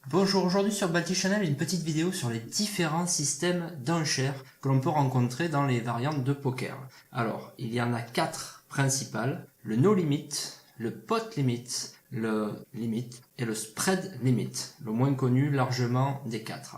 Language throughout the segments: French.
Bonjour, aujourd'hui sur Balti Channel, une petite vidéo sur les différents systèmes d'enchères que l'on peut rencontrer dans les variantes de poker. Alors, il y en a 4 principales: le no limit, le pot limit, le limit et le spread limit, le moins connu largement des 4.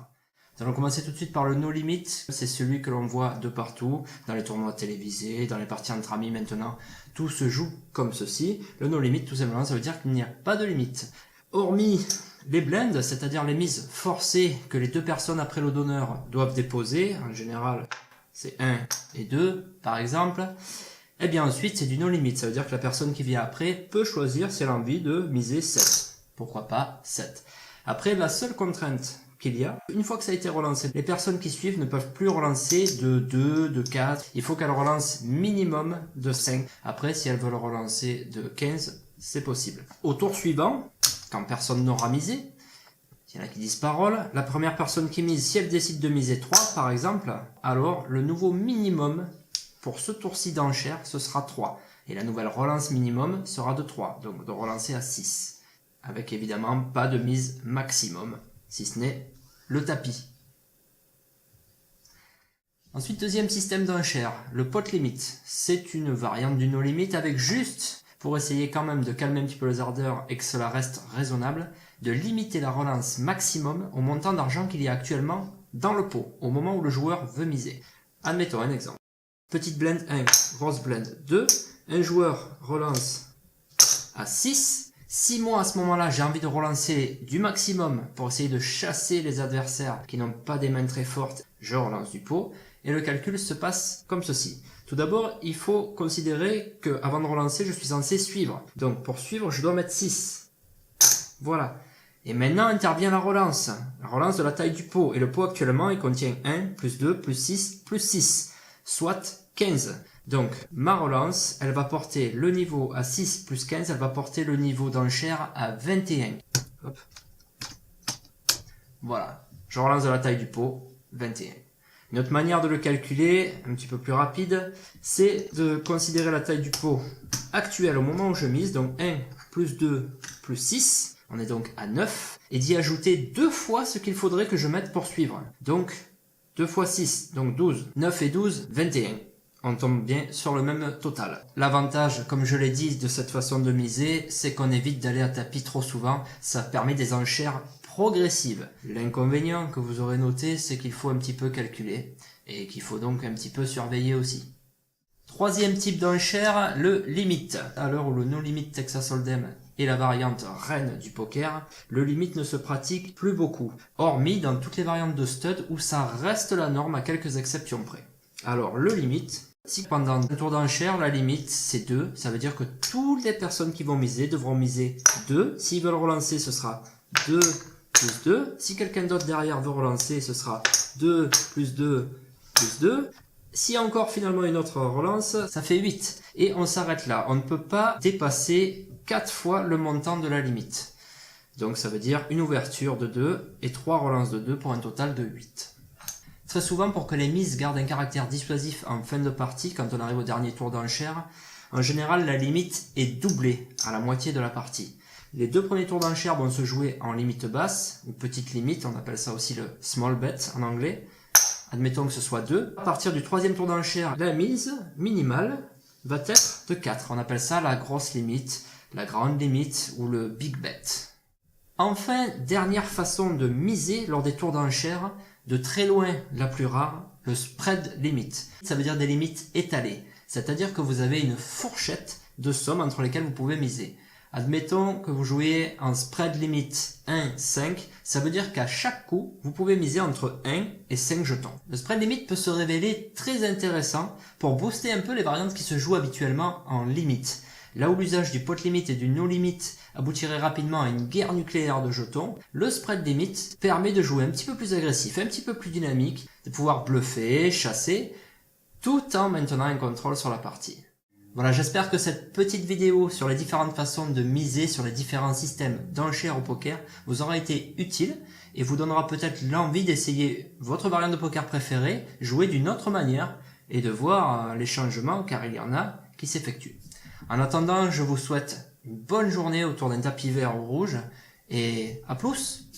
Nous allons commencer tout de suite par le no limit. C'est celui que l'on voit de partout, dans les tournois télévisés, dans les parties entre amis maintenant. Tout se joue comme ceci. Le no limit, tout simplement, ça veut dire qu'il n'y a pas de limite. Hormis les blinds, c'est-à-dire les mises forcées que les deux personnes après le donneur doivent déposer, en général c'est 1 et 2 par exemple, et bien ensuite c'est du no limit, ça veut dire que la personne qui vient après peut choisir si elle a envie de miser 7. Pourquoi pas 7. Après, la seule contrainte qu'il y a, une fois que ça a été relancé, les personnes qui suivent ne peuvent plus relancer de 2, de 4, il faut qu'elles relancent minimum de 5. Après, si elles veulent relancer de 15, c'est possible. Au tour suivant, quand personne n'aura misé, il y en a qui disent parole, la première personne qui mise, si elle décide de miser 3 par exemple, alors le nouveau minimum pour ce tour-ci d'enchère, ce sera 3. Et la nouvelle relance minimum sera de 3, donc de relancer à 6. Avec évidemment pas de mise maximum, si ce n'est le tapis. Ensuite, deuxième système d'enchère, le pot limit. C'est une variante du no limit avec juste, pour essayer quand même de calmer un petit peu les ardeurs et que cela reste raisonnable, de limiter la relance maximum au montant d'argent qu'il y a actuellement dans le pot, au moment où le joueur veut miser. Admettons un exemple. Petite blend 1, grosse blend 2, un joueur relance à 6. Si moi à ce moment-là j'ai envie de relancer du maximum pour essayer de chasser les adversaires qui n'ont pas des mains très fortes, je relance du pot et le calcul se passe comme ceci. Tout d'abord, il faut considérer que avant de relancer, je suis censé suivre. Donc pour suivre, je dois mettre 6. Voilà. Et maintenant intervient la relance de la taille du pot. Et le pot actuellement, il contient 1, plus 2, plus 6, plus 6, soit 15. Donc ma relance, elle va porter le niveau à 6 plus 15, elle va porter le niveau d'enchère à 21. Hop. Voilà, je relance de la taille du pot, 21. Une autre manière de le calculer, un petit peu plus rapide, c'est de considérer la taille du pot actuelle au moment où je mise, donc 1 plus 2 plus 6, on est donc à 9, et d'y ajouter 2 fois ce qu'il faudrait que je mette pour suivre. Donc 2 fois 6, donc 12, 9 et 12, 21. On tombe bien sur le même total. L'avantage, comme je l'ai dit, de cette façon de miser, c'est qu'on évite d'aller à tapis trop souvent. Ça permet des enchères progressives. L'inconvénient que vous aurez noté, c'est qu'il faut un petit peu calculer et qu'il faut donc un petit peu surveiller aussi. Troisième type d'enchère, le limit. À l'heure où le no limit Texas Hold'em est la variante reine du poker, le limit ne se pratique plus beaucoup, hormis dans toutes les variantes de stud où ça reste la norme à quelques exceptions près. Alors le limit, si pendant un tour d'enchère, la limite c'est 2, ça veut dire que toutes les personnes qui vont miser devront miser 2. S'ils veulent relancer, ce sera 2 plus 2. Si quelqu'un d'autre derrière veut relancer, ce sera 2 plus 2 plus 2. Si encore finalement une autre relance, ça fait 8. Et on s'arrête là. On ne peut pas dépasser 4 fois le montant de la limite. Donc ça veut dire une ouverture de 2 et 3 relances de 2 pour un total de 8. Très souvent, pour que les mises gardent un caractère dissuasif en fin de partie, quand on arrive au dernier tour d'enchère, en général la limite est doublée à la moitié de la partie. Les 2 premiers tours d'enchère vont se jouer en limite basse, ou petite limite, on appelle ça aussi le small bet en anglais. Admettons que ce soit 2. À partir du 3e tour d'enchère, la mise minimale va être de 4. On appelle ça la grosse limite, la grande limite ou le big bet. Enfin, dernière façon de miser lors des tours d'enchère, de très loin la plus rare, le spread limit. Ça veut dire des limites étalées, c'est-à-dire que vous avez une fourchette de sommes entre lesquelles vous pouvez miser. Admettons que vous jouez en spread limit 1-5, ça veut dire qu'à chaque coup, vous pouvez miser entre 1 et 5 jetons. Le spread limit peut se révéler très intéressant pour booster un peu les variantes qui se jouent habituellement en limite. Là où l'usage du pot limit et du no limit aboutirait rapidement à une guerre nucléaire de jetons, le spread limit permet de jouer un petit peu plus agressif, un petit peu plus dynamique, de pouvoir bluffer, chasser, tout en maintenant un contrôle sur la partie. Voilà, j'espère que cette petite vidéo sur les différentes façons de miser sur les différents systèmes d'enchères au poker vous aura été utile et vous donnera peut-être l'envie d'essayer votre variante de poker préférée, jouer d'une autre manière et de voir les changements, car il y en a, qui s'effectuent. En attendant, je vous souhaite une bonne journée autour d'un tapis vert ou rouge et à plus!